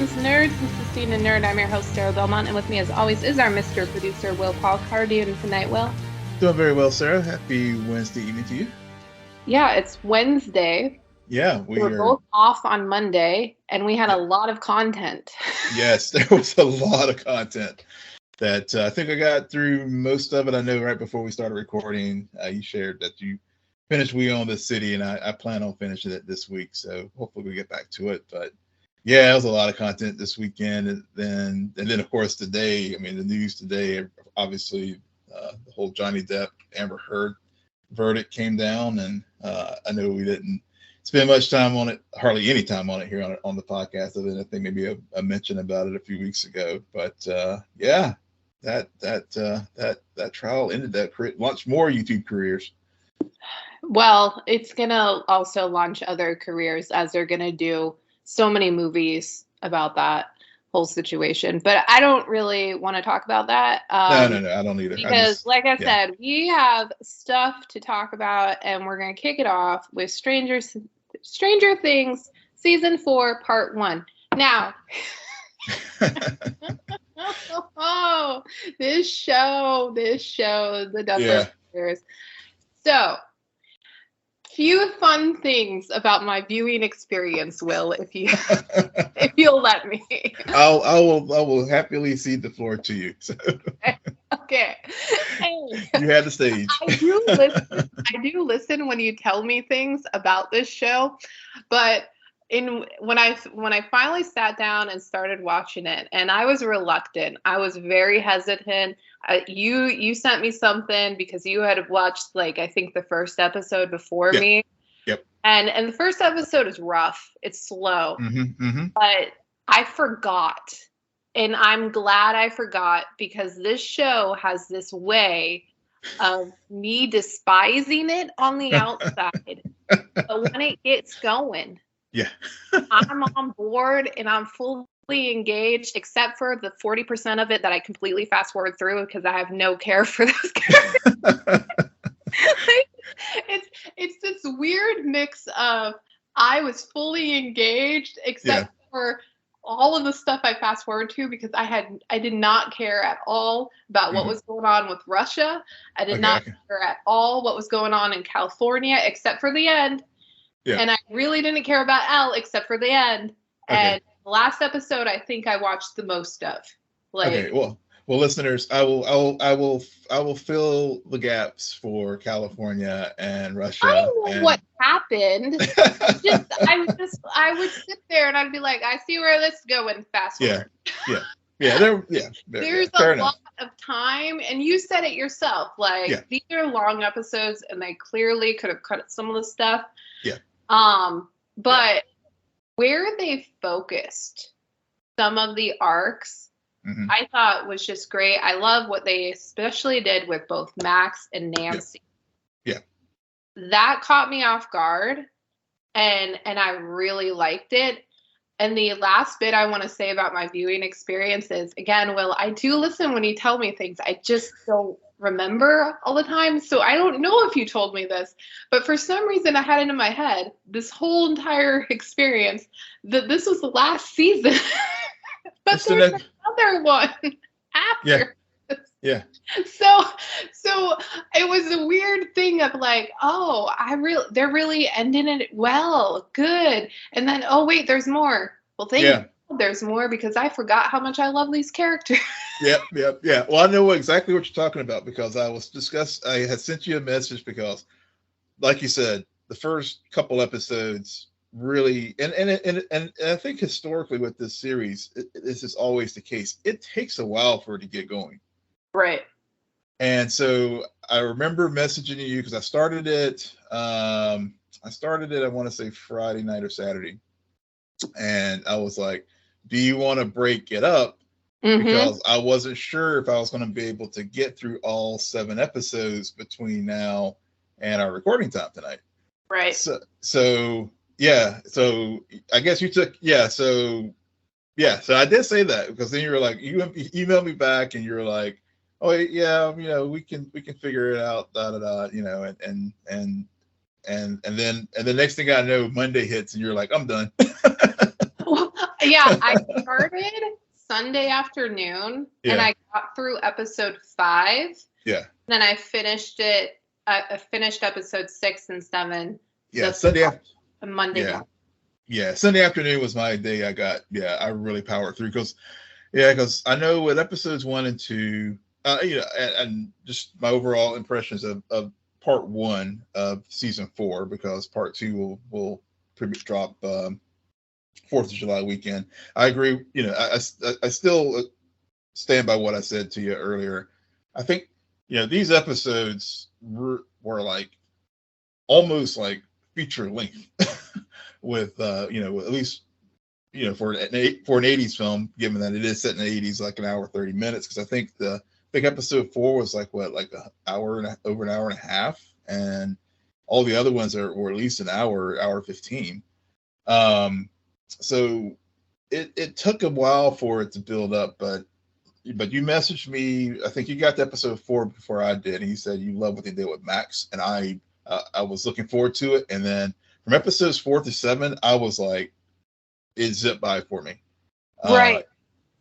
Greetings, nerds. This is SNN Nerd. I'm your host, Sarah Belmont, and with me, as always, is our Mr. Producer Will Polk. How are you doing tonight, Will? Doing very well, Sarah. Happy Wednesday evening to you. Yeah, it's Wednesday. Yeah, we were both off on Monday, and we had a lot of content. Yes, there was a lot of content that I think I got through most of it. I know right before we started recording, you shared that you finished We Own This City, and I plan on finishing it this week. So hopefully we get back to it. But yeah, it was a lot of content this weekend. And then of course today, I mean, the news today, obviously the whole Johnny Depp, Amber Heard verdict came down, and I know we didn't spend much time on it, hardly any time on it here on the podcast. Other than I think maybe a mention about it a few weeks ago. But yeah, that trial ended that launched more YouTube careers. Well, it's gonna also launch other careers, as they're gonna do so many movies about that whole situation. But I don't really want to talk about that. No, I don't either. Because, like I said, we have stuff to talk about, and we're gonna kick it off with Stranger Things Season 4, Part 1. Now, oh, this show, the Douglas years. So, few fun things about my viewing experience, Will, if you'll let me. I will happily cede the floor to you. So. Okay. Hey, you had the stage. I do listen when you tell me things about this show, but when I finally sat down and started watching it, and I was reluctant, I was very hesitant. You sent me something because you had watched, like, I think the first episode before me. Yep. And the first episode is rough. It's slow. Mm-hmm. But I forgot. And I'm glad I forgot, because this show has this way of me despising it on the outside. But when it gets going, I'm on board and I'm fully engaged, except for the 40% of it that I completely fast forward through because I have no care for those characters. It's this weird mix of I was fully engaged, except for all of the stuff I fast forward to, because I did not care at all about what was going on with Russia. I did not care at all what was going on in California, except for the end. Yeah. And I really didn't care about Elle except for the end. And the last episode, I think I watched the most of. Well, listeners, I will fill the gaps for California and Russia. I don't know what happened. I would sit there and I'd be like, I see where this is going. Fast forward. There's a lot of time, and you said it yourself. These are long episodes, and they clearly could have cut some of the stuff. But where they focused some of the arcs, I thought was just great. I love what they especially did with both Max and Nancy. That caught me off guard, and I really liked it. And the last bit I want to say about my viewing experience is, again, Will, I do listen when you tell me things. I just don't remember all the time. So I don't know if you told me this, but for some reason I had it in my head this whole entire experience that this was the last season. But there's another one after. Yeah. So it was a weird thing of like, oh, they're really ending it well, good. And then, oh wait, there's more. Well, thank you. There's more, because I forgot how much I love these characters. Yeah. Well, I know exactly what you're talking about, because I had sent you a message, because, like you said, the first couple episodes really, and I think historically with this series, this is always the case. It takes a while for it to get going. Right. And so I remember messaging you, because I started it, I want to say Friday night or Saturday. And I was like, do you want to break it up? Because I wasn't sure if I was going to be able to get through all 7 episodes between now and our recording time tonight. Right. So I guess you took, so I did say that, because then you were like, you emailed me back and you were like, oh yeah, we can figure it out, and then the next thing I know, Monday hits and you're like, I'm done. Well, Yeah, I started Sunday afternoon, and I got through episode 5. Yeah. Then I finished it. I finished episode 6 and 7. Yeah, Monday. Yeah. Yeah, Sunday afternoon was my day. I really powered through because I know with episodes 1 and 2, and just my overall impressions of part 1 of season 4, because part 2 will pretty much drop 4th of July weekend. I agree. I still stand by what I said to you earlier. I think these episodes were like almost like feature length with at least for an 80s film, given that it is set in the 80s, like an hour 30 minutes, because I think episode 4 was like an hour over an hour and a half, and all the other ones were at least an hour 15. So it took a while for it to build up, but you messaged me. I think you got to episode 4 before I did, and you said you love what they did with Max, and I was looking forward to it. And then from episodes 4 to 7, I was like, it zipped by for me. Right.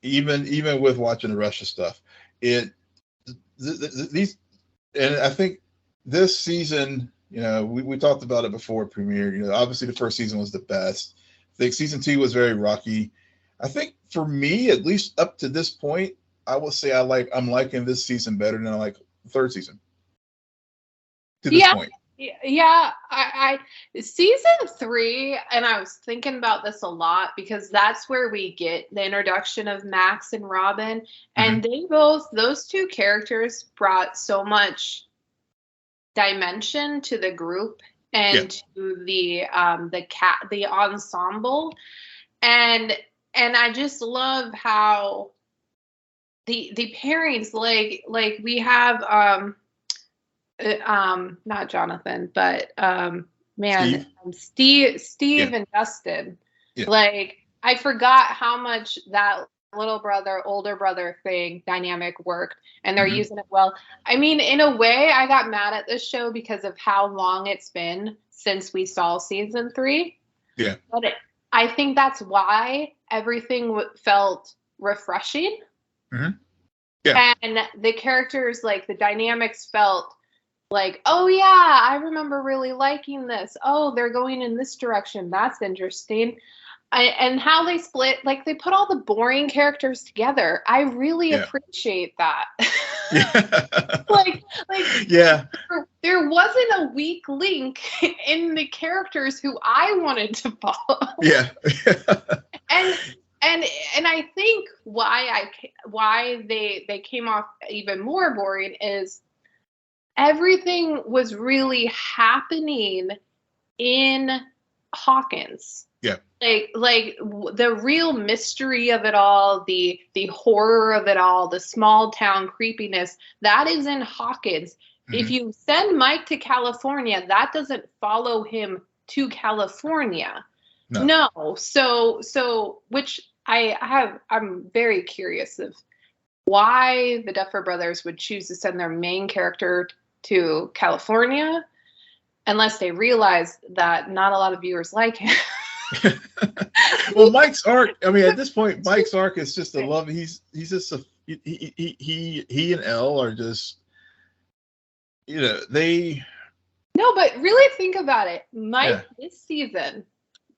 Even with watching the Russia stuff, these, and I think this season, we talked about it before it premiered. Obviously the first season was the best. I think season 2 was very rocky. I think for me, at least up to this point, I will say I'm liking this season better than I like the third season. To this point. Yeah, I season 3, and I was thinking about this a lot because that's where we get the introduction of Max and Robin, and those two characters brought so much dimension to the group and to the ensemble, and I just love how the pairings, like we have not Jonathan, but Steve and Justin. Yeah. Like, I forgot how much that little brother, older brother thing dynamic worked, and they're using it well. I mean, in a way, I got mad at this show because of how long it's been since we saw season 3. Yeah. But I think that's why everything felt refreshing. Yeah. And the characters, like, the dynamics felt like, oh yeah, I remember really liking this. Oh, they're going in this direction. That's interesting. And how they split, like, they put all the boring characters together. I really appreciate that. Yeah. like yeah. There wasn't a weak link in the characters who I wanted to follow. Yeah. And I think why they came off even more boring is everything was really happening in Hawkins. Yeah. Like the real mystery of it all, the horror of it all, the small town creepiness, that is in Hawkins. If you send Mike to California, that doesn't follow him to California. No. So which I'm very curious of why the Duffer Brothers would choose to send their main character to California, unless they realize that not a lot of viewers like him. Well, Mike's arc, I mean, at this point, Mike's arc is just a love. He's just he and Elle are just, they. No, but really think about it. Mike, this season,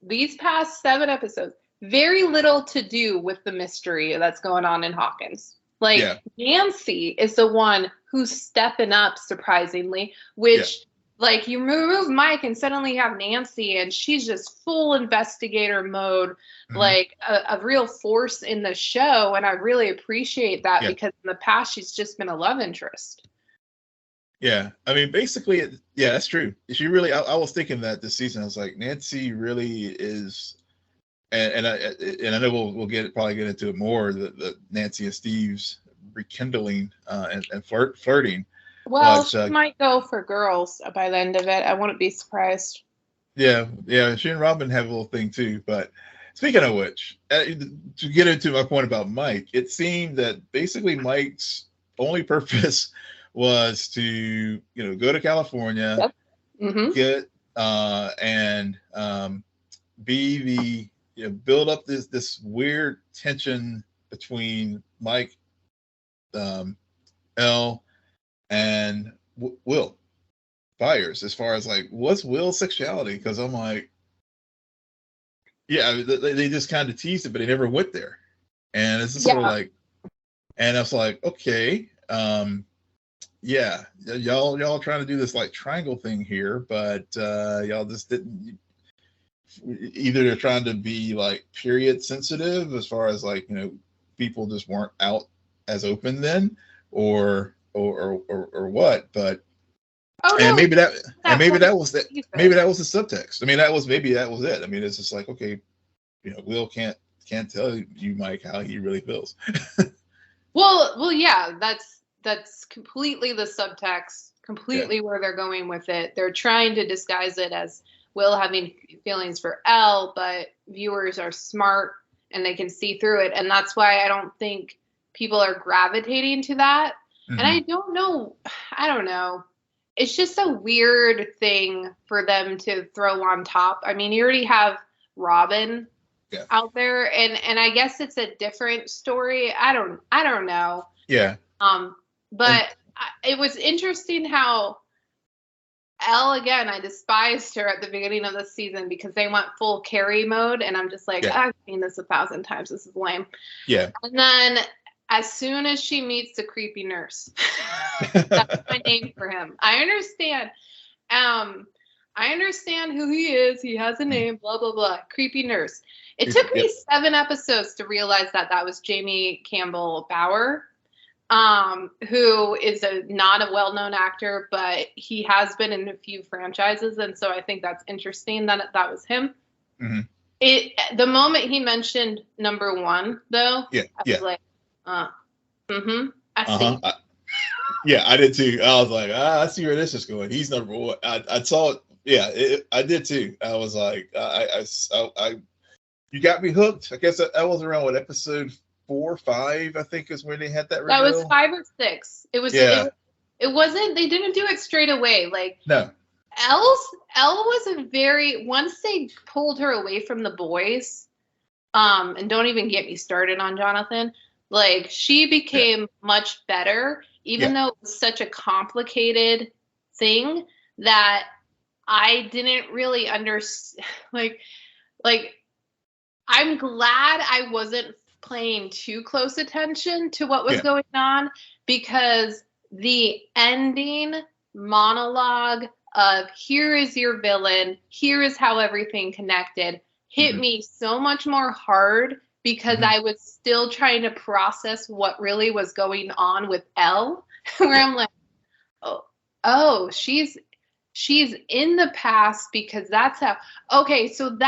these past 7 episodes, very little to do with the mystery that's going on in Hawkins. Like, Nancy is the one who's stepping up, surprisingly, which, like, you remove Mike and suddenly you have Nancy, and she's just full investigator mode, like a real force in the show. And I really appreciate that because in the past, she's just been a love interest. Yeah. I mean, basically, that's true. She really, I was thinking that this season, I was like, Nancy really is. And I know we'll probably get into it more, the Nancy and Steve's rekindling and flirting. Well, she might go for girls by the end of it. I wouldn't be surprised. Yeah. She and Robin have a little thing too. But speaking of which, to get into my point about Mike, it seemed that basically Mike's only purpose was to go to California, get and be the build up this weird tension between Mike, Elle, and Will Byers, as far as like what's Will's sexuality, because I'm like, yeah, they just kind of teased it, but they never went there, and it's just sort of like, and I was like, okay, yeah, y'all trying to do this like triangle thing here, but y'all just didn't. Either they're trying to be like period sensitive, as far as like, people just weren't out as open then, or what, but. Oh, no, and maybe that was the subtext. I mean, that was it. I mean, it's just like, okay, Will can't tell you, Mike, how he really feels. well, yeah, that's completely the subtext, completely where they're going with it. They're trying to disguise it as Will having feelings for Elle, but viewers are smart and they can see through it, and that's why I don't think people are gravitating to that. Mm-hmm. And I don't know. It's just a weird thing for them to throw on top. I mean, you already have Robin out there, and I guess it's a different story. I don't know. Yeah. But it was interesting how Elle, again, I despised her at the beginning of the season because they went full Carrie mode, and I'm just like, I've seen this 1,000 times. This is lame. Yeah. And then as soon as she meets the creepy nurse, that's my name for him. I understand. I understand who he is. He has a name, blah, blah, blah. Creepy nurse. It took me 7 episodes to realize that was Jamie Campbell Bower, who is not a well-known actor, but he has been in a few franchises. And so I think that's interesting that was him. Mm-hmm. The moment he mentioned number 1, though, I was like, I see. I did too. I was like, I see where this is going. He's number 1. I saw it. Yeah, I did too. I was like, you got me hooked. I guess that was around episode 4 or 5, I think, is when they had that reveal. That was 5 or 6. It was. It wasn't. They didn't do it straight away. Like, no. Elle was once they pulled her away from the boys, and don't even get me started on Jonathan. Like, she became much better, even though it was such a complicated thing that I didn't really understand. Like, I'm glad I wasn't paying too close attention to what was going on, because the ending monologue of here is your villain, here is how everything connected, hit me so much more hard, because I was still trying to process what really was going on with Elle, where I'm like, oh, she's in the past, because that's how, okay, so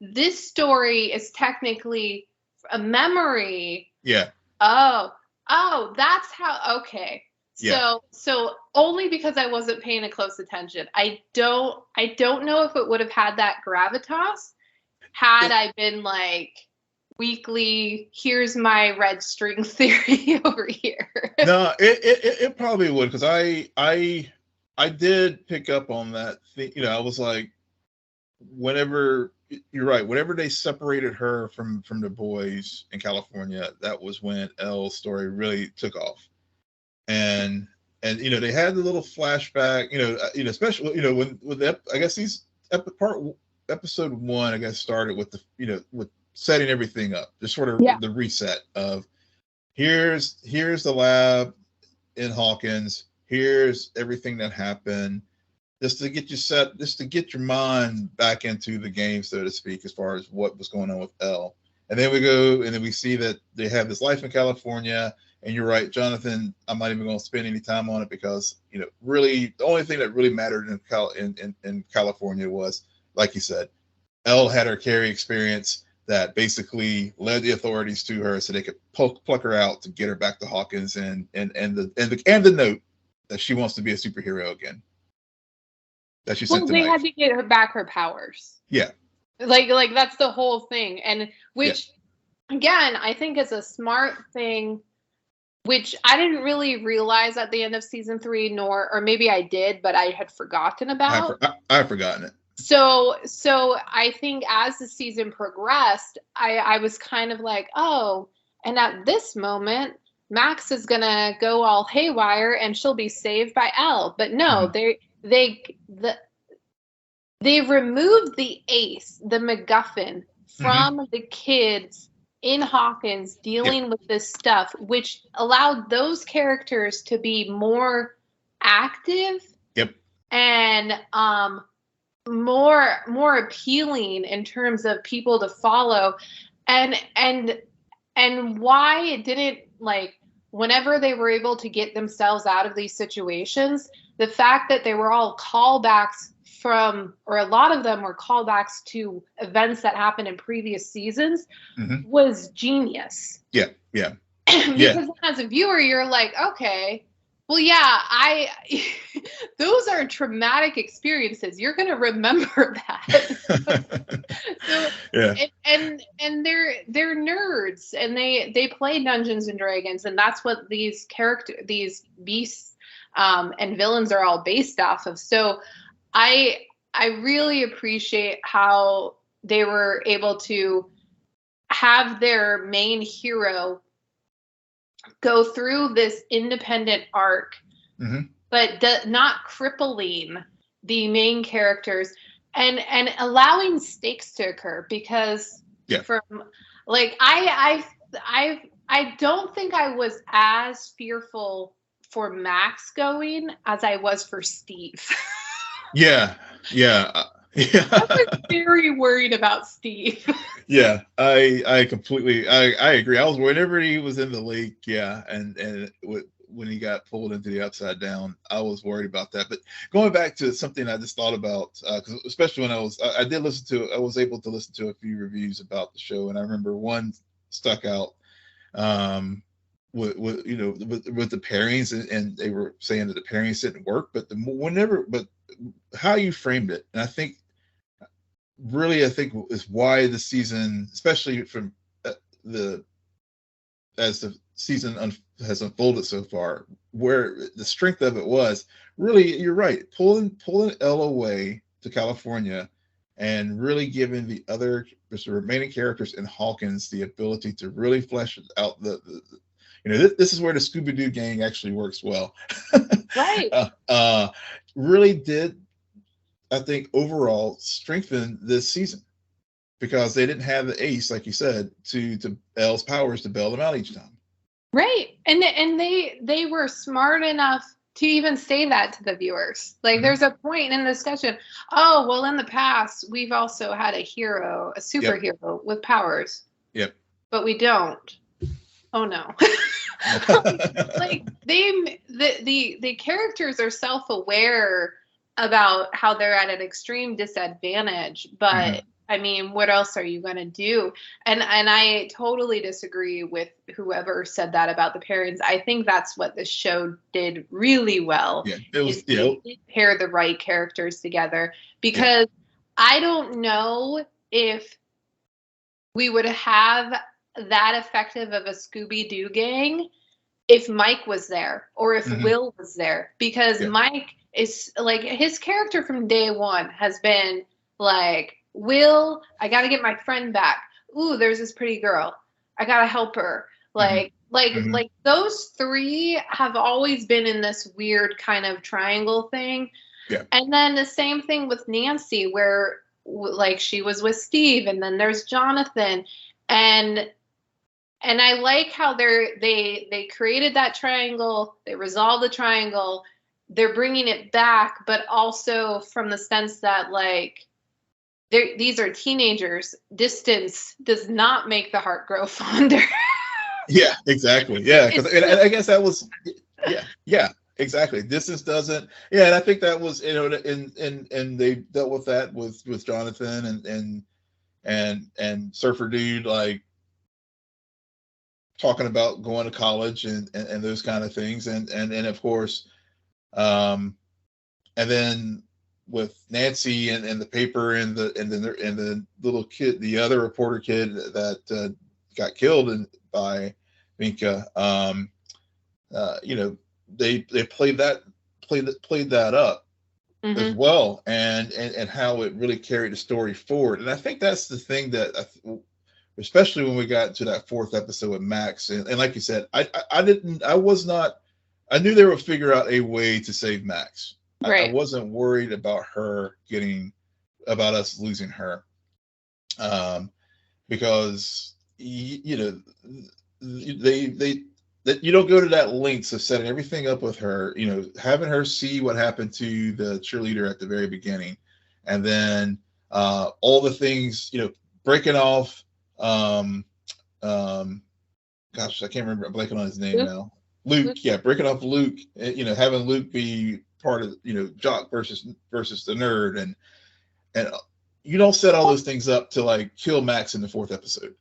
this story is technically a memory. Yeah. Oh, that's how, okay. Yeah. So only because I wasn't paying a close attention. I don't know if it would have had that gravitas had I been like weekly, here's my red string theory over here. No, it probably would, because I did pick up on that thing. I was like, whenever you're right, whenever they separated her from the boys in California, that was when Elle's story really took off. And they had the little flashback, especially when I guess these episode 1, I guess, started with with setting everything up, just sort of the reset of here's the lab in Hawkins, here's everything that happened, just to get you set, just to get your mind back into the game, so to speak, as far as what was going on with Elle. And then we go and then we see that they have this life in California. And you're right, Jonathan, I'm not even going to spend any time on it, because really the only thing that really mattered in California was, like you said, Elle had her Carrie experience that basically led the authorities to her so they could pluck her out to get her back to Hawkins, and the note that she wants to be a superhero again. That she sent to Mike. They had to get her back her powers. Yeah. Like that's the whole thing. And which again, I think is a smart thing, which I didn't really realize at the end of season 3, or maybe I did, but I had forgotten about. I've forgotten it. So I think as the season progressed, I was kind of like, oh, and at this moment, Max is gonna go all haywire and she'll be saved by Elle. But no, they removed the ace, the MacGuffin, from the kids in Hawkins dealing with this stuff, which allowed those characters to be more active. Yep. And more appealing in terms of people to follow, and why it didn't, like, whenever they were able to get themselves out of these situations, the fact that they were all callbacks from, or a lot of them were callbacks to events that happened in previous seasons, was genius. Yeah. Because as a viewer, you're like, okay, well, yeah, those are traumatic experiences. You're going to remember that. So, yeah. And they're nerds, and they play Dungeons and Dragons, and that's what these beasts and villains are all based off of. So I really appreciate how they were able to have their main hero go through this independent arc, but not crippling the main characters, and allowing stakes to occur. Because from, like, I don't think I was as fearful for Max going as I was for Steve. Yeah. I was very worried about Steve. Yeah, I completely I agree. I was, whenever he was in the lake, and when he got pulled into the upside down, I was worried about that. But going back to something I just thought about, because especially when I was able to listen to a few reviews about the show, and I remember one stuck out with the pairings, and they were saying that the pairings didn't work, but but how you framed it, and I think is why the season, especially from as the season has unfolded so far, where the strength of it was really, you're right, pulling Elle away to California and really giving the remaining characters in Hawkins the ability to really flesh out this is where the Scooby-Doo gang actually works well. Right. Really did, I think, overall strengthen this season, because they didn't have the ace, like you said, to Elle's powers to bail them out each time. Right. And they were smart enough to even say that to the viewers. Like, there's a point in the discussion, oh, well, in the past, we've also had a superhero with powers. Yep. But we don't. Oh, no. Like, the characters are self-aware about how they're at an extreme disadvantage, but I mean, what else are you going to do? And I totally disagree with whoever said that about the pairings. I think that's what the show did really well. Yeah, it was, they pair the right characters together, because I don't know if we would have that effective of a Scooby-Doo gang if Mike was there, or if Will was there, because Mike is, like, his character from day one has been like, Will, I got to get my friend back. Ooh, there's this pretty girl. I got to help her. Like those three have always been in this weird kind of triangle thing. Yeah. And then the same thing with Nancy, where, like, she was with Steve, and then there's Jonathan, and I like how they created that triangle, they resolved the triangle, they're bringing it back, but also from the sense that, like, these are teenagers. Distance does not make the heart grow fonder. Yeah, exactly. Yeah, because I guess that was, exactly. Distance doesn't. Yeah, and I think that was, and they dealt with that with Jonathan and Surfer Dude, like, talking about going to college and those kind of things, and of course, and then with Nancy and the paper and the little kid, the other reporter kid that got killed by Minka, they played that up as well, and how it really carried the story forward. And I think that's the thing that, especially when we got to that 4th episode with Max, and like you said, I knew they would figure out a way to save Max. Right. I wasn't worried about us losing her, because they that you don't go to that lengths of setting everything up with her, having her see what happened to the cheerleader at the very beginning, and then all the things, breaking off. Gosh, I can't remember. I'm blanking on his name now. Luke, yeah, breaking off Luke. Having Luke be part of, jock versus the nerd, and you don't set all those things up to like kill Max in the 4th episode.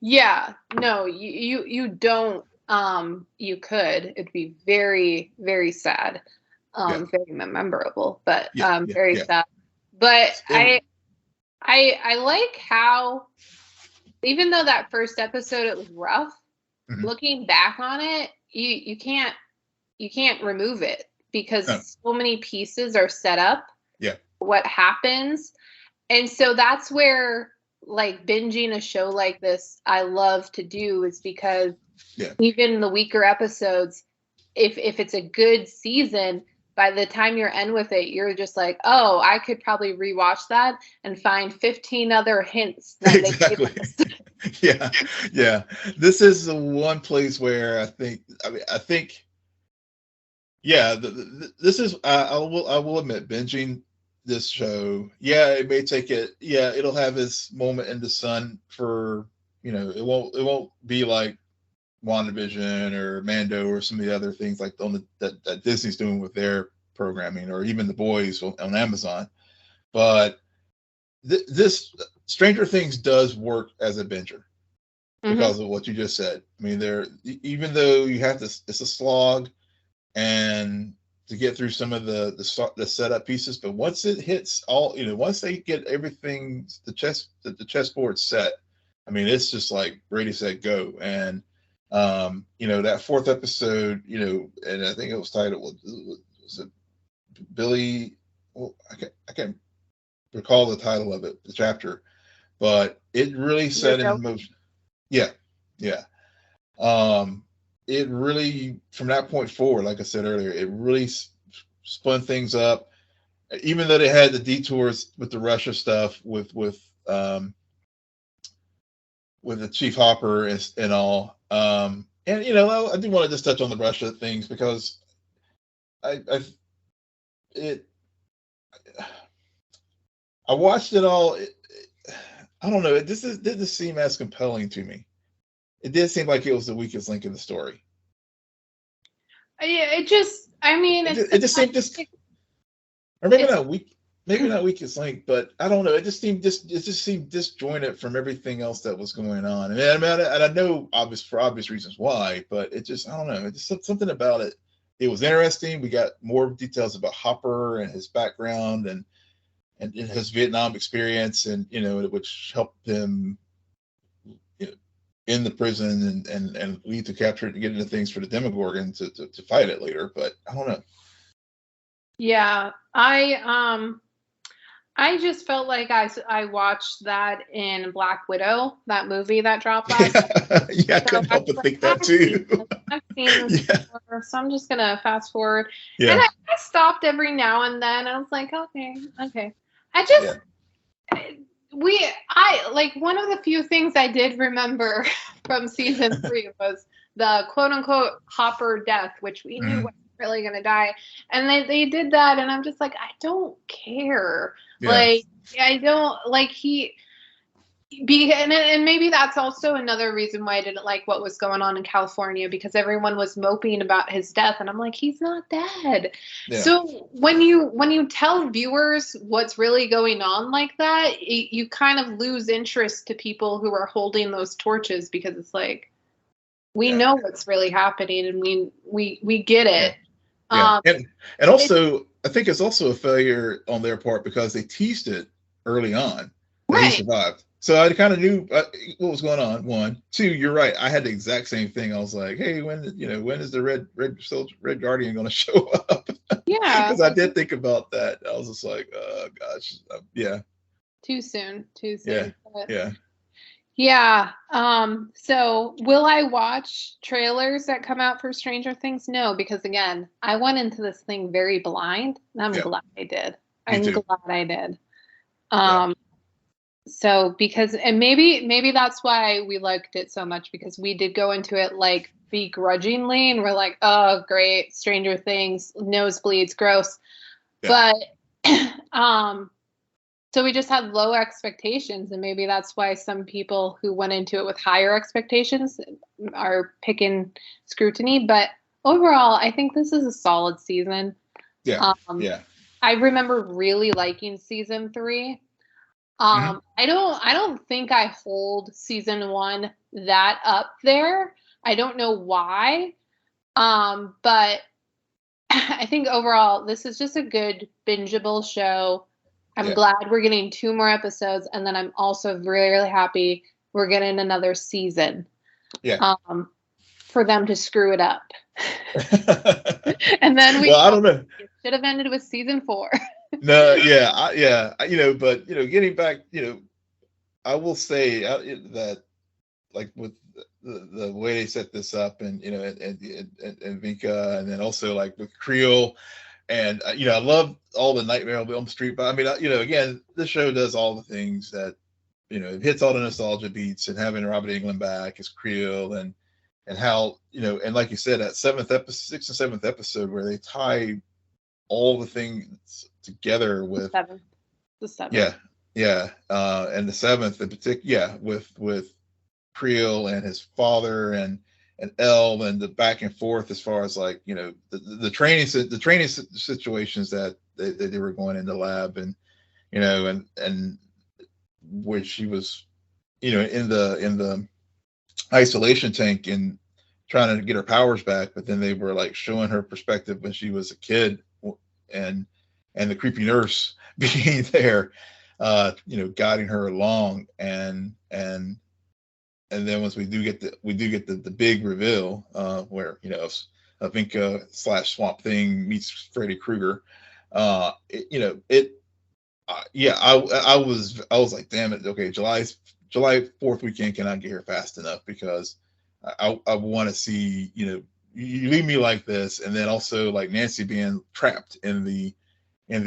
Yeah, no, you don't. You could. It'd be very, very sad. Very memorable, but very sad. But I like how, even though that first episode it was rough, looking back on it, you can't remove it, because so many pieces are set up. Yeah. What happens, and so that's where, like, binging a show like this I love to do, is because even the weaker episodes, if it's a good season, by the time you're end with it, you're just like, oh, I could probably rewatch that and find 15 other hints that exactly. Yeah. This is the one place where I think this is, I will admit, binging this show, it may take it, it'll have its moment in the sun for, it won't be like WandaVision or Mando or some of the other things like that Disney's doing with their programming, or even The Boys on Amazon. But this Stranger Things does work as a binger because of what you just said. I mean, even though you have to, it's a slog, and to get through some of the setup pieces, but once it hits all, once they get everything, the chessboard set, I mean, it's just like ready, set, go. And that 4th episode, and I think it was titled, was it Billy? Well, I can't recall the title of it, the chapter, but it really set in motion. Yeah. It really, from that point forward, like I said earlier, it really spun things up. Even though they had the detours with the Russia stuff, with the Chief Hopper and all. And I do want to just touch on the Russia things, because I watched it all. I don't know. It just didn't seem as compelling to me. It did seem like it was the weakest link in the story. Yeah, it just seemed or maybe not weak. Maybe not weakest link, but I don't know. It just seemed disjointed from everything else that was going on. And I know for obvious reasons why, but it just, I don't know. It just something about it. It was interesting. We got more details about Hopper and his background and his Vietnam experience, and which helped him in the prison and lead to capture it and get into things for the Demogorgon to fight it later. But I don't know. Yeah, I just felt like I watched that in Black Widow, that movie that dropped last night. Yeah, I couldn't help but think that too. I've seen this before, so I'm just gonna fast forward. Yeah. And I stopped every now and then. I was like, okay. I just one of the few things I did remember from season 3 was the quote unquote Hopper death, which we knew was really gonna die, and they did that, and I'm just like, I don't care. Yeah. Like, I don't like and maybe that's also another reason why I didn't like what was going on in California, because everyone was moping about his death, and I'm like, he's not dead. Yeah. So when you tell viewers what's really going on like that, you kind of lose interest to people who are holding those torches, because it's like, we know what's really happening, and we get it. Yeah. And also, I think it's also a failure on their part, because they teased it early on that he survived. So I kind of knew what was going on. 1, 2, you're right. I had the exact same thing. I was like, hey, when is the Red Guardian going to show up? Yeah. Because I did think about that. I was just like, oh gosh, yeah. Too soon. Yeah. But Yeah. yeah. So will I watch trailers that come out for Stranger Things? No, because again, I went into this thing very blind, and I'm glad I did. I'm glad I did. So because, and maybe that's why we liked it so much, because we did go into it like begrudgingly, and we're like, oh great, Stranger Things, nosebleeds, gross. But so we just had low expectations, and maybe that's why some people who went into it with higher expectations are picking scrutiny. But overall, I think this is a solid season. I remember really liking season 3. I don't think I hold season 1 that up there. I don't know why. But I think overall this is just a good bingeable show. I'm glad we're getting 2 more episodes, and then I'm also really, really happy we're getting another season. For them to screw it up. And then I don't know. It should have ended with season 4. No, but getting back, I will say that, like, with the way they set this up, and and Vinka, and then also like with Creel, and I love all the Nightmare on Elm Street, but I mean, again, this show does all the things that it hits all the nostalgia beats, and having Robert Englund back as Creel, and how and like you said, that 6th and 7th episode where they tie all the things together with the 7th. And the 7th in particular, with Creel and his father, and El, and the back and forth as far as like the training situations that they were going in the lab, and and where she was in the isolation tank and trying to get her powers back, but then they were like showing her perspective when she was a kid, and the creepy nurse being there, guiding her along, and then once we do get the big reveal, where Vinka / Swamp Thing meets Freddy Krueger, I was like, damn it, okay, July 4th weekend cannot get here fast enough, because I want to see, you leave me like this, and then also like Nancy being trapped in the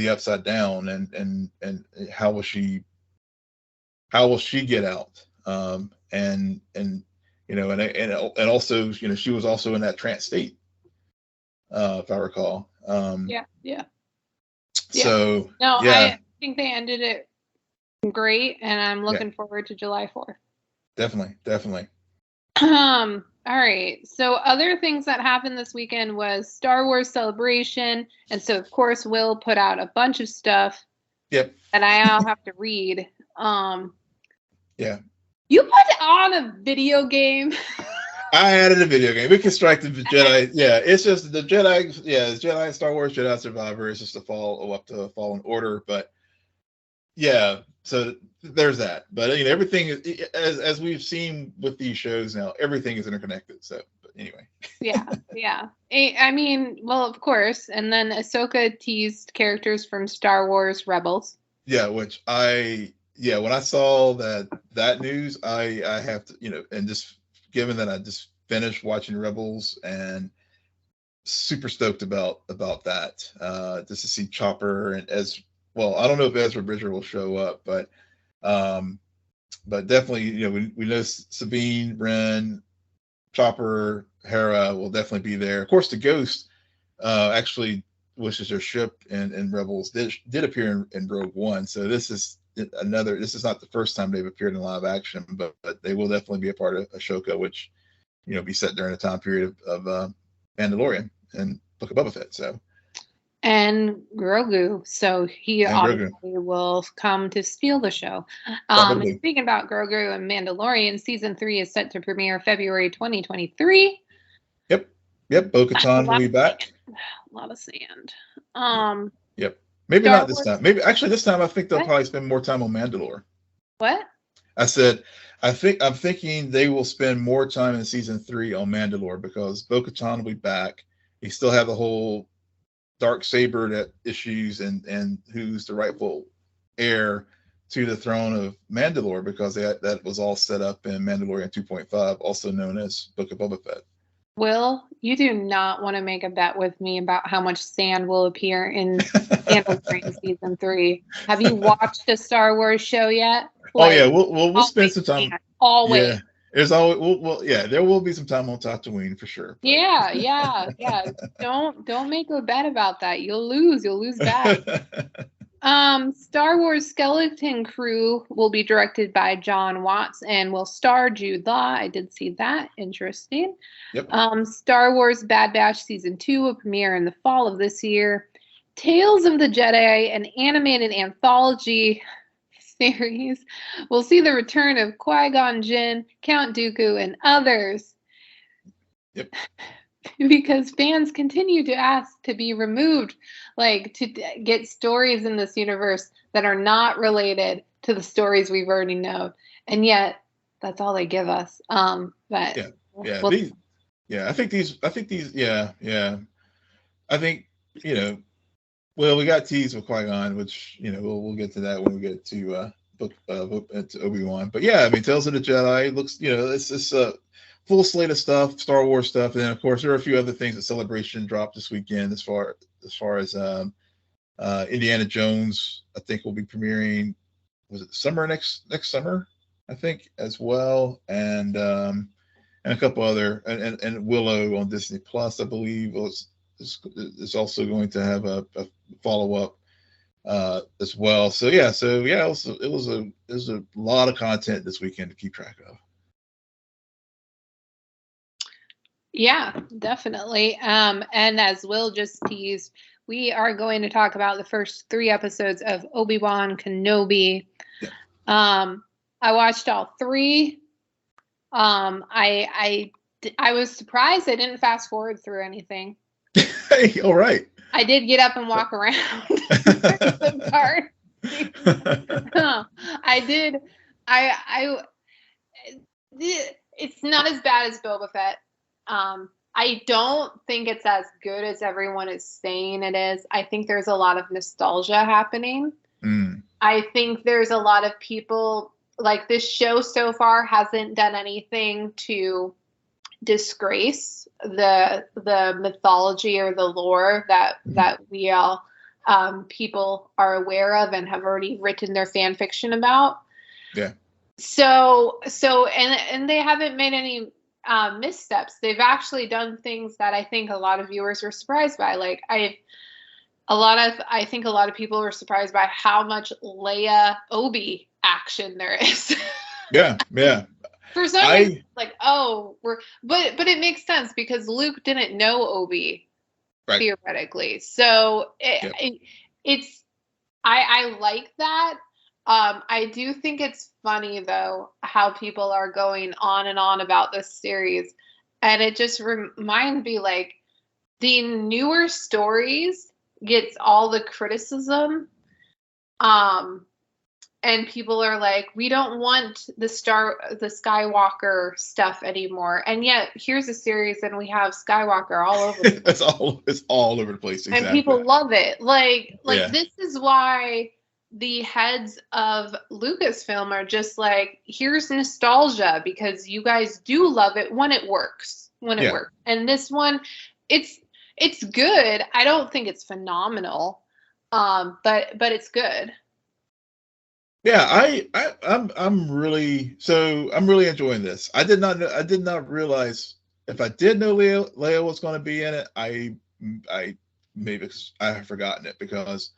upside down, and how will she get out, and also she was also in that trance state, if I recall. So I think they ended it great, and I'm looking forward to July 4th. Definitely. All right. So other things that happened this weekend was Star Wars Celebration, and so of course Will put out a bunch of stuff. Yep. And I'll have to read. You put on a video game. I added a video game. We can strike the Jedi. It's just the Jedi. It's Jedi Star Wars Jedi Survivor. It's just up to Fallen Order, but so there's that. But everything is, as we've seen with these shows now, everything is interconnected. So, but anyway. I mean, well, of course. And then Ahsoka teased characters from Star Wars Rebels. Which when I saw that news, I have to, and just given that I just finished watching Rebels, and super stoked about that, just to see Chopper, and as well, I don't know if Ezra Bridger will show up, but definitely, we know Sabine, Wren, Chopper, Hera will definitely be there. Of course, the Ghost, actually, which is their ship in Rebels, did appear in Rogue One. So this is not the first time they've appeared in live action, but they will definitely be a part of Ahsoka, which be set during the time period of Mandalorian and Book of Boba Fett. So. And Grogu, so he obviously will come to steal the show. Speaking about Grogu and Mandalorian, season 3 is set to premiere February 2023. Yep. Bo-Katan will be back. A lot of sand. Yep. Maybe Star not this Wars. Time. Maybe actually this time I think they'll probably spend more time on Mandalore. What? I said I'm thinking they will spend more time in season 3 on Mandalore, because Bo-Katan will be back. You still have the whole dark saber that issues and who's the rightful heir to the throne of Mandalore, because that was all set up in Mandalorian 2.5, also known as Book of Boba Fett. Will, you do not want to make a bet with me about how much sand will appear in Mandalorian season 3. Have you watched a Star Wars show yet? Like, oh yeah, we'll spend some time. Always. Yeah, there's always yeah, there will be some time on Tatooine for sure. But. Yeah. Don't make a bet about that. You'll lose bad. Star Wars Skeleton Crew will be directed by John Watts and will star Jude Law. I did see that. Interesting. Yep. Star Wars Bad Batch Season 2 will premiere in the fall of this year. Tales of the Jedi, an animated anthology series, will see the return of Qui-Gon Jinn, Count Dooku, and others. Yep. Because fans continue to ask to be removed, like to get stories in this universe that are not related to the stories we've already known, and yet that's all they give us. But I think these, I think, well, we got teased with Qui-Gon, which we'll get to that when we get to to Obi-Wan. But yeah, I mean, Tales of the Jedi looks, it's a full slate of stuff, Star Wars stuff, and then of course there are a few other things that Celebration dropped this weekend as far as Indiana Jones. I think will be premiering. Was it summer next summer? I think as well, and a couple other and Willow on Disney Plus, I believe, is also going to have a follow up as well. So yeah, it was a lot of content this weekend to keep track of. Yeah, definitely. And as Will just teased, we are going to talk about the first 3 episodes of Obi-Wan Kenobi. Yeah. I watched all 3. I was surprised I didn't fast forward through anything. Hey, all right. I did get up and walk around some parts. I did. It's not as bad as Boba Fett. I don't think it's as good as everyone is saying it is. I think there's a lot of nostalgia happening. I think there's a lot of people, like, this show so far hasn't done anything to disgrace the mythology or the lore that we all people are aware of and have already written their fan fiction about. Yeah. So and they haven't made any missteps. They've actually done things that I think a lot of viewers were surprised by. Like I think a lot of people were surprised by how much Leia Obi action there is. Yeah. For some reason, like, but it makes sense because Luke didn't know Obi, right, theoretically. So I like that. I do think it's funny though how people are going on and on about this series, and it just reminds me, like, the newer stories gets all the criticism, and people are like, we don't want the Skywalker stuff anymore, and yet here's a series and we have Skywalker all over the place. It's all over the place, exactly. And people love it. Like This is why the heads of Lucasfilm are just like, here's nostalgia because you guys do love it when it works. It works. And this one, it's good. I don't think it's phenomenal, but it's good. Yeah, I'm really enjoying this. I did not realize, if I did know Leia was going to be in it, I maybe I have forgotten it because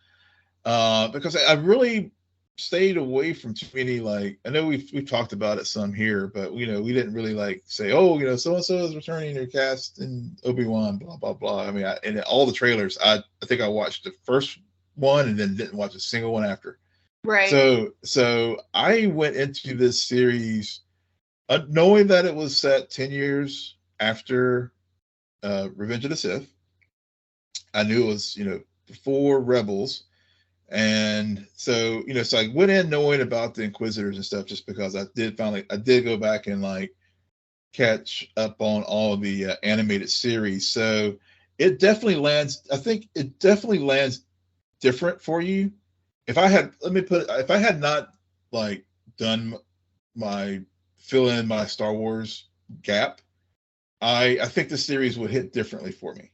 I really stayed away from too many, like, I know we've talked about it some here, but we didn't really like say, so and so is returning their cast in Obi-Wan, blah blah blah. I mean, in all the trailers, I think I watched the first one and then didn't watch a single one after. Right. So I went into this series knowing that it was set 10 years after Revenge of the Sith. I knew it was, before Rebels. And so, so I went in knowing about the Inquisitors and stuff, just because I did go back and like catch up on all the animated series. So it definitely lands. I think it definitely lands different for you. If I had not like done my fill in my Star Wars gap, I think the series would hit differently for me.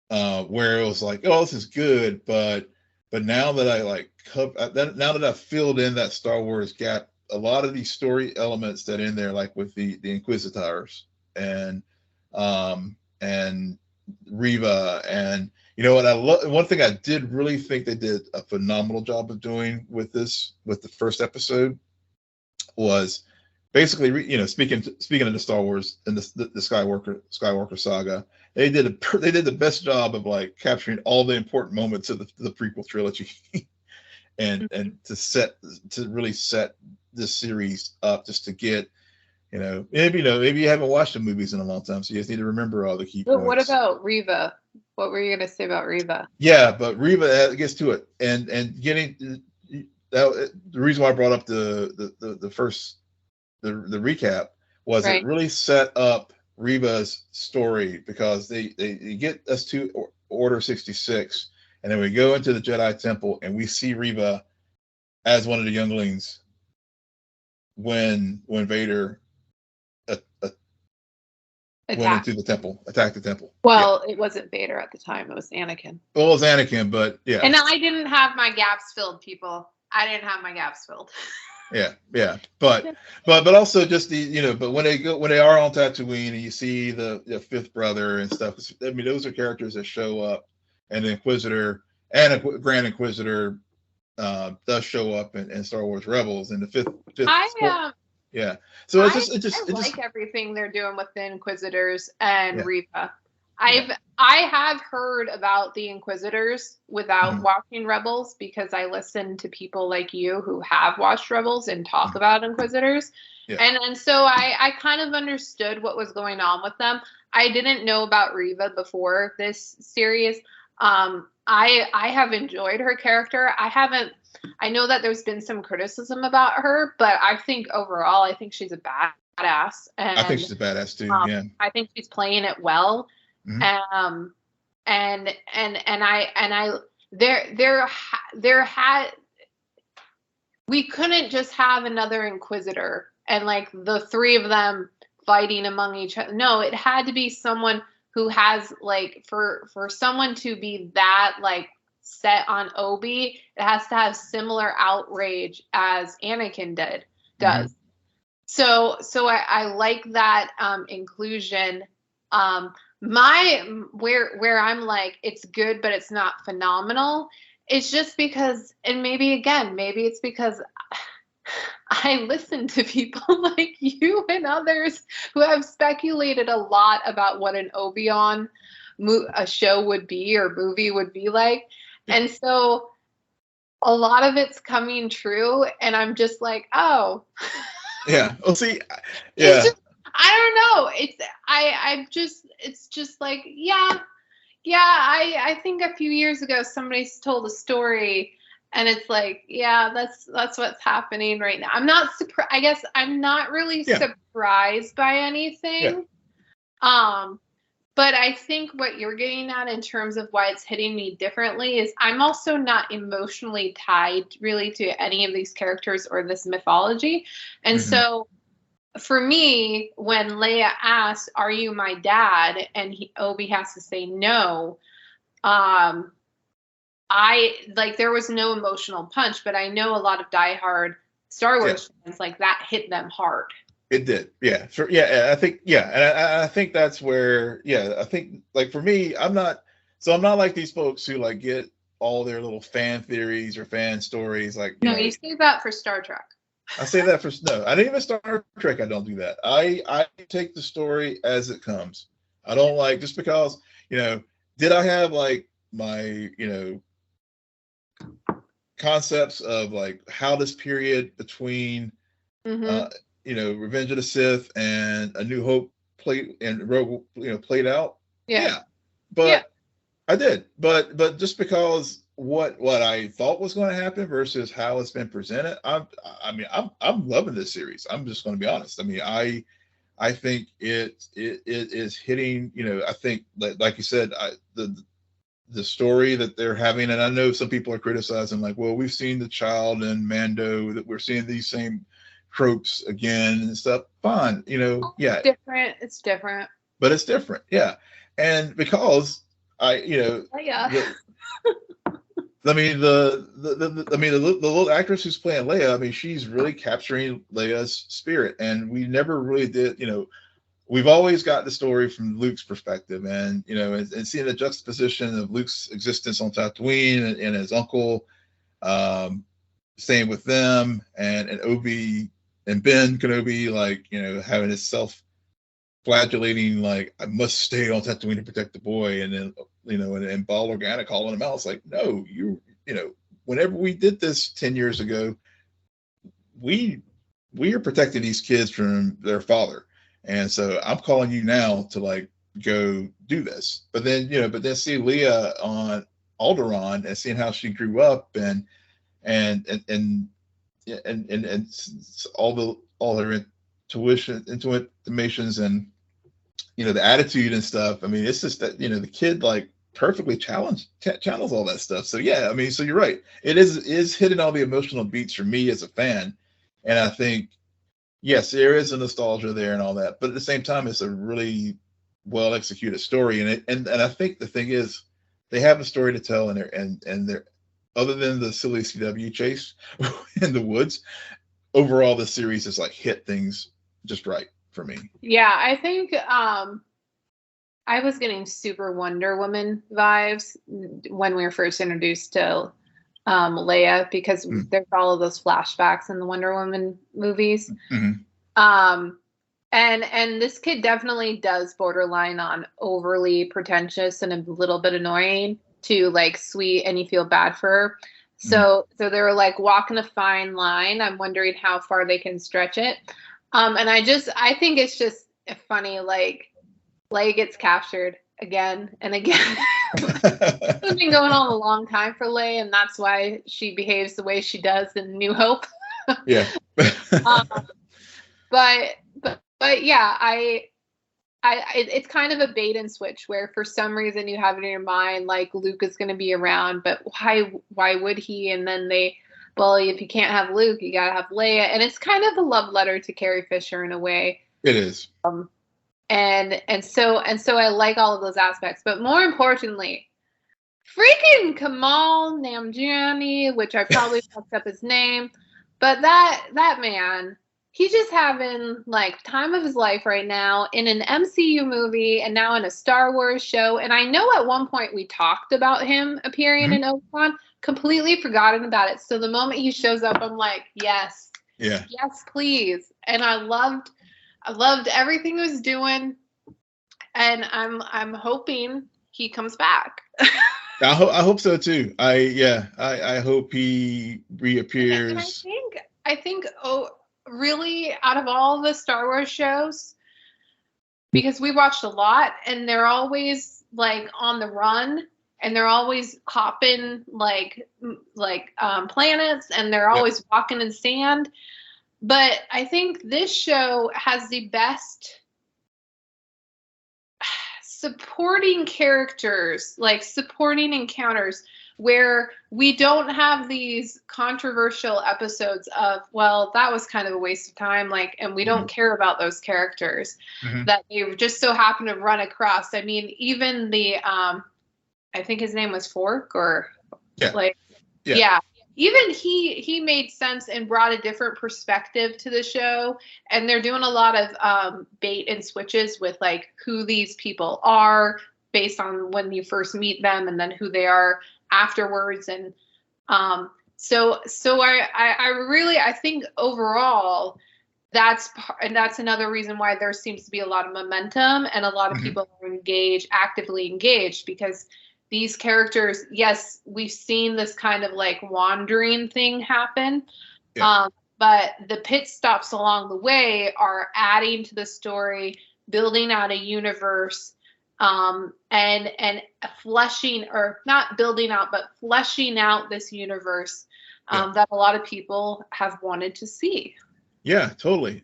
Where it was like, oh, this is good, but now that I now that I've filled in that Star Wars gap, a lot of these story elements that in there, like with the Inquisitors and Reva, and you know what I love. One thing I did really think they did a phenomenal job of doing with the first episode was basically, speaking of the Star Wars and the Skywalker saga, they did the best job of like capturing all the important moments of the prequel trilogy, and to really set this series up just to get, maybe you haven't watched the movies in a long time, so you just need to remember all the key points. What about Reva? What were you going to say about Reva? Yeah, but Reva gets to it, and getting that, the reason why I brought up the first the recap was It really set up Reva's story, because they get us to Order 66, and then we go into the Jedi Temple and we see Reva as one of the younglings when Vader went into the temple, attacked the temple. Well, It wasn't Vader at the time; it was Anakin. Well, it was Anakin, but yeah. And I didn't have my gaps filled, people. I didn't have my gaps filled. Yeah, but also just but when they are on Tatooine and you see the fifth brother and stuff, I mean, those are characters that show up, and the Inquisitor and a Grand Inquisitor does show up in Star Wars Rebels, and the fifth. Yeah, so I like everything they're doing with the Inquisitors and Reva. I have heard about the Inquisitors without watching Rebels, because I listen to people like you who have watched Rebels and talk about Inquisitors. Yeah. And so I kind of understood what was going on with them. I didn't know about Reva before this series. I have enjoyed her character. I know that there's been some criticism about her, but I think overall, I think she's a badass. And I think she's a badass too. Yeah. I think she's playing it well. Mm-hmm. We couldn't just have another Inquisitor and like the three of them fighting among each other. No, it had to be someone who has like, for someone to be that like set on Obi, it has to have similar outrage as Anakin does. Mm-hmm. So I like that inclusion. Where I'm like, it's good, but it's not phenomenal. It's just because, and maybe it's because I listen to people like you and others who have speculated a lot about what an Obi-Wan a show would be or movie would be like. And so a lot of it's coming true, and I'm just like, oh. Yeah. Well, see, yeah. I don't know. It's just like, yeah. I think a few years ago somebody told a story, and it's like, yeah, that's what's happening right now. I'm not surprised. I guess I'm not really surprised by anything. Yeah. But I think what you're getting at in terms of why it's hitting me differently is I'm also not emotionally tied really to any of these characters or this mythology. And so for me, when Leia asks, "Are you my dad?" and Obi has to say no, I like, there was no emotional punch, but I know a lot of diehard Star Wars fans, like, that hit them hard. It did, yeah. Sure, yeah. I think, and I think that's where, I think, like, for me, I'm not like these folks who like get all their little fan theories or fan stories. Like, you say that for Star Trek. I say that for I didn't even Star Trek. I don't do that. I take the story as it comes. I don't like, just because, did I have like my, concepts of like how this period between, Revenge of the Sith and A New Hope played out. Yeah. But I did. But just because what I thought was going to happen versus how it's been presented, I'm loving this series. I'm just going to be honest. I mean, I think it is hitting, I think like you said, the story that they're having, and I know some people are criticizing, like, well, we've seen the child and Mando, that we're seeing these same tropes again and stuff. Fine, yeah. It's different. But it's different, yeah. And because yeah. the little actress who's playing Leia, she's really capturing Leia's spirit, and we never really did, we've always got the story from Luke's perspective, and and seeing the juxtaposition of Luke's existence on Tatooine and his uncle, staying with them, and Obi and Ben Kenobi, having his self-flagellating, like, I must stay on Tatooine to protect the boy, and then and Bail Organa calling him out. It's like, no, whenever we did this 10 years ago, we are protecting these kids from their father. And so I'm calling you now to go do this. But then see Leia on Alderaan and seeing how she grew up and all her intuitions and the attitude and stuff. It's just that the kid perfectly channels all that stuff. So yeah, so you're right. It is hitting all the emotional beats for me as a fan, and I think, yes, there is a nostalgia there and all that, but at the same time, it's a really well executed story. And I think the thing is, they have a story to tell, and they're, other than the silly CW chase in the woods, overall the series has hit things just right for me. Yeah, I think I was getting super Wonder Woman vibes when we were first introduced to Leia, because there's all of those flashbacks in the Wonder Woman movies. Mm-hmm. And this kid definitely does borderline on overly pretentious and a little bit annoying to sweet, and you feel bad for her. So they're walking a fine line. I'm wondering how far they can stretch it. And I think it's just funny, Leia gets captured again and again. It's been going on a long time for Leia, and that's why she behaves the way she does in New Hope. Yeah. But yeah, it's kind of a bait and switch, where for some reason you have it in your mind Luke is going to be around, but why would he? And then if you can't have Luke, you gotta have Leia, and it's kind of a love letter to Carrie Fisher in a way. It is. And so I like all of those aspects, but more importantly, freaking Kamal Namjani, which I probably fucked up his name, but that man, he's just having time of his life right now in an MCU movie and now in a Star Wars show. And I know at one point we talked about him appearing in Obi-Wan, completely forgotten about it. So the moment he shows up, I'm like, yes, yes, please. And I loved everything he was doing, and I'm hoping he comes back. I hope so too. I hope he reappears. And I think really, out of all the Star Wars shows, because we watched a lot, and they're always on the run, and they're always hopping planets, and they're always walking in sand. But I think this show has the best supporting characters, supporting encounters, where we don't have these controversial episodes of, well, that was kind of a waste of time, and we don't care about those characters that they just so happen to run across. Even the I think his name was Fork, or even he made sense and brought a different perspective to the show. And they're doing a lot of bait and switches with who these people are based on when you first meet them, and then who they are afterwards. And so I think overall that's another reason why there seems to be a lot of momentum, and a lot of people are actively engaged, because these characters, yes, we've seen this kind of wandering thing happen, but the pit stops along the way are adding to the story, building out a universe, and fleshing, or not building out, but fleshing out this universe that a lot of people have wanted to see. Yeah, totally.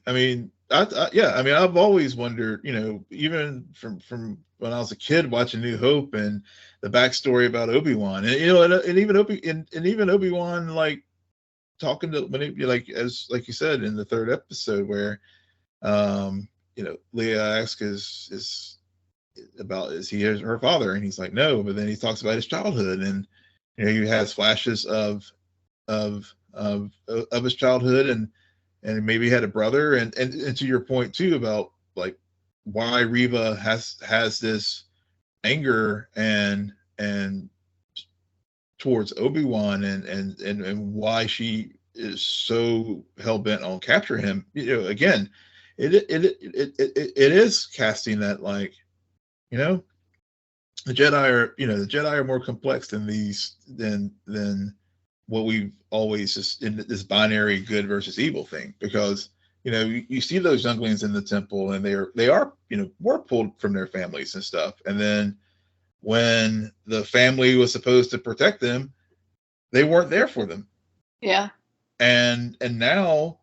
Yeah, I mean, I've always wondered, you know, even from when I was a kid watching New Hope and the backstory about Obi-Wan, and you know, and even Obi-Wan, like talking to when like as like you said in the third episode where you know, Leia asks is about is he her father, and he's like no, but then he talks about his childhood, and you know, he has flashes of his childhood, and maybe he had a brother, and to your point too about like why Reva has this anger and towards Obi-Wan, and why she is so hell-bent on capturing him. You know, again, it is casting that, like, you know, the Jedi are more complex than than what we've always just in this binary good versus evil thing, because you know, you see those younglings in the temple, and they are you know, were pulled from their families and stuff, and then when the family was supposed to protect them, they weren't there for them. Yeah. And now,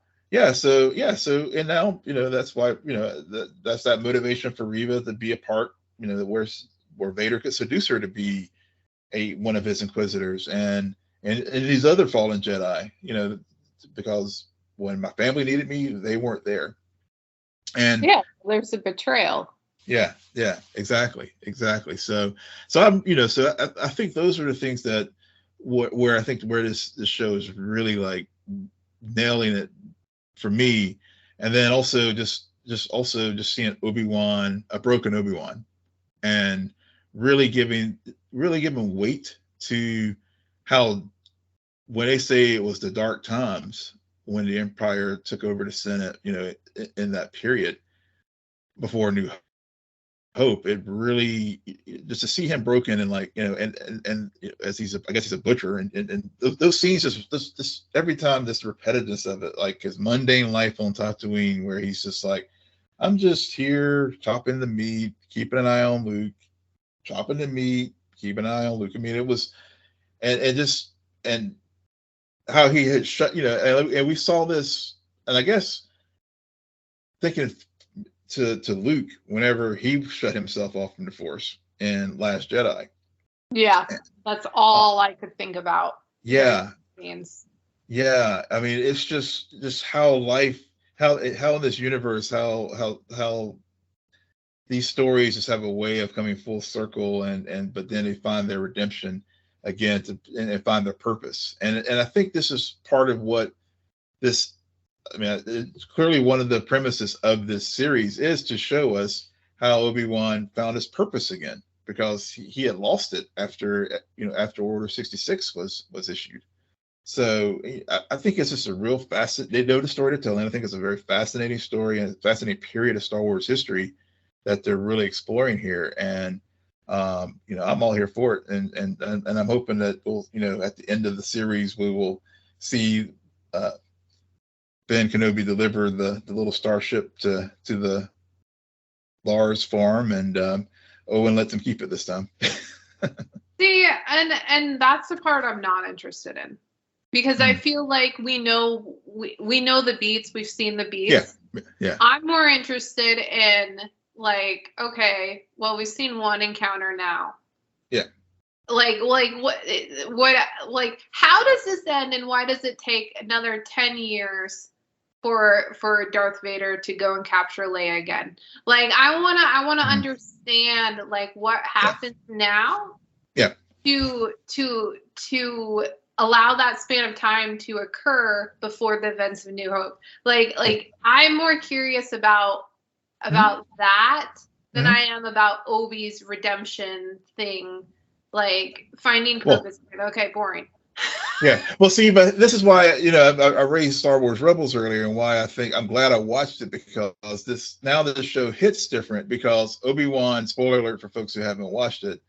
so and now, you know, that's why, you know, that's that motivation for Reva to be a part, you know, where Vader could seduce her to be one of his inquisitors, and these other fallen Jedi, you know, because when my family needed me, they weren't there. And yeah, there's a betrayal. Yeah, exactly. So I'm, you know, so I think those are the things that where I think where this show is really like nailing it for me, and then also just seeing Obi-Wan, a broken Obi-Wan, and really giving weight to how, when they say it was the dark times when the Empire took over the Senate, you know, in that period before New Hope, it really, just to see him broken, and like, you know, and as I guess he's a butcher, and those scenes just every time, this repetitiveness of it, like his mundane life on Tatooine, where he's just like, I'm just here chopping the meat, keeping an eye on Luke, chopping the meat, keeping an eye on Luke. I mean, it was, and how he had shut, you know, and we saw this, and I guess thinking to Luke whenever he shut himself off from the Force in Last Jedi. Yeah, that's all I could think about. Yeah. Yeah, I mean, it's just how life, how in this universe, how these stories just have a way of coming full circle, and but then they find their redemption again and find their purpose. And I think this is part of what this, I mean, it's clearly one of the premises of this series is to show us how Obi-Wan found his purpose again, because he had lost it after Order 66 was issued. So I think it's just a real they know the story to tell, and I think it's a very fascinating story and fascinating period of Star Wars history that they're really exploring here. And you know, I'm all here for it, and I'm hoping that we'll, you know, at the end of the series we will see Ben Kenobi deliver the little starship to the Lars farm, and Owen lets him keep it this time. See, and that's the part I'm not interested in, because I feel like we know the beats, we've seen the beats. Yeah. I'm more interested in, like, okay, well, we've seen one encounter now. Yeah. Like what like, how does this end, and why does it take another 10 years for Darth Vader to go and capture Leia again? Like, I wanna understand, like, what happens now. Yeah. To allow that span of time to occur before the events of New Hope. Like I'm more curious about that than I am about Obi's redemption thing, like finding purpose. Okay, boring. Yeah. Well, see, but this is why, you know, I raised Star Wars Rebels earlier, and why I think I'm glad I watched it, because this show hits different, because Obi-Wan, spoiler alert for folks who haven't watched it,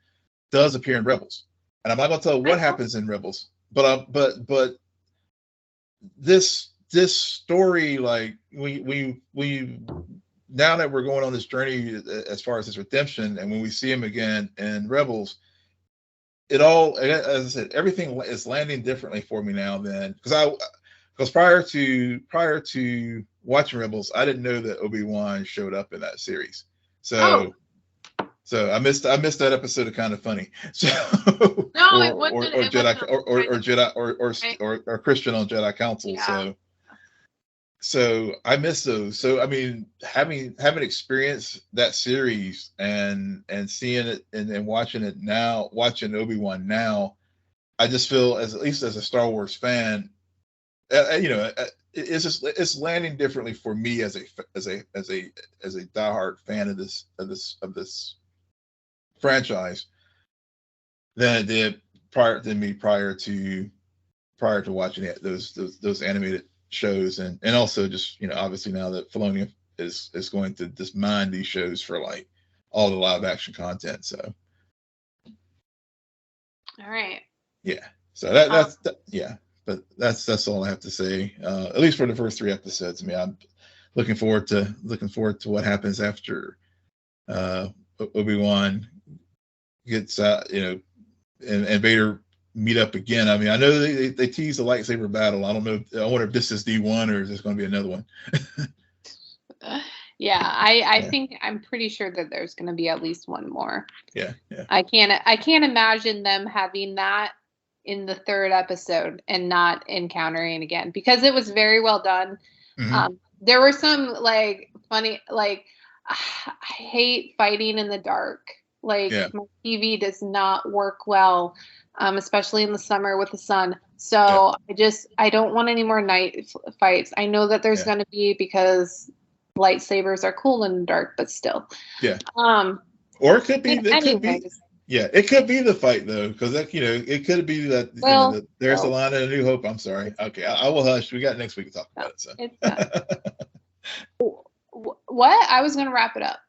does appear in Rebels. And I'm not going to tell what happens in Rebels, but this story, like, we now that we're going on this journey as far as his redemption, and when we see him again in Rebels, it all, as I said, everything is landing differently for me now. Then, because because prior to watching Rebels, I didn't know that Obi-Wan showed up in that series. So I missed that episode of Kind of Funny. So no, it wasn't. Or Jedi or Christian on Jedi Council. Yeah. So I miss those. So I mean, having experienced that series and seeing it and watching it now, watching Obi-Wan now, I just feel at least as a Star Wars fan, it's landing differently for me as a diehard fan of this franchise than it did prior to watching it, those animated shows, and also just obviously now that Filoni is going to just mine these shows for like all the live action content. So all right, yeah, so that's but that's all I have to say, at least for the first 3 episodes. I mean, I'm looking forward to what happens after Obi-Wan gets out, and Vader meet up again. I mean, I know they tease the lightsaber battle. I don't know. I wonder if this is D1 or is this going to be another one? I think I'm pretty sure that there's going to be at least one more. Yeah. I can't imagine them having that in the 3rd episode and not encountering again, because it was very well done. Mm-hmm. There were some like funny, like I hate fighting in the dark. Like my TV does not work well, especially in the summer with the sun. So I don't want any more night fights. I know that there's going to be, because lightsabers are cool in the dark, but still. Yeah. Or it could be. It could be the fight though, because it could be that. Well, there's a line in A New Hope. I'm sorry. Okay, I will hush. We got next week to talk about it. So. What? I was going to wrap it up.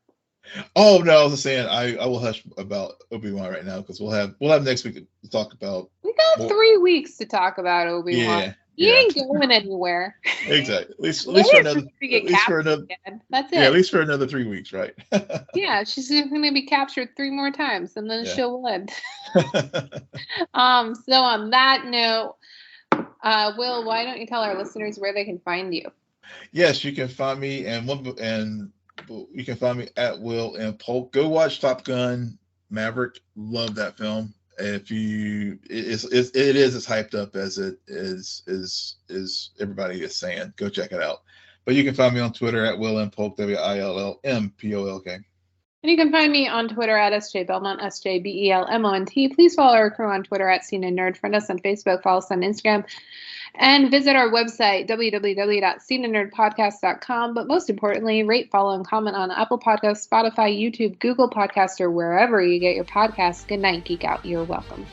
Oh no, I was just saying I will hush about Obi-Wan right now, because we'll have next week to talk about. We got 3 weeks to talk about Obi-Wan. He ain't going anywhere. Exactly. At least for another. That's it. Yeah, at least for another 3 weeks, right? Yeah, she's going to be captured 3 more times, and then she'll win. So on that note, Will, why don't you tell our listeners where they can find you? Yes, you can find me you can find me at Will and Polk. Go watch Top Gun Maverick. Love that film. If it is as hyped up as it is everybody is saying. Go check it out. But you can find me on Twitter at Will and Polk, WILLMPOLK. And you can find me on Twitter at SJ Belmont, SJBELMONT. Please follow our crew on Twitter at CNN Nerd. Friend us on Facebook, follow us on Instagram, and visit our website, www.cnnerdpodcast.com. But most importantly, rate, follow, and comment on Apple Podcasts, Spotify, YouTube, Google Podcasts, or wherever you get your podcasts. Good night, Geek Out. You're welcome.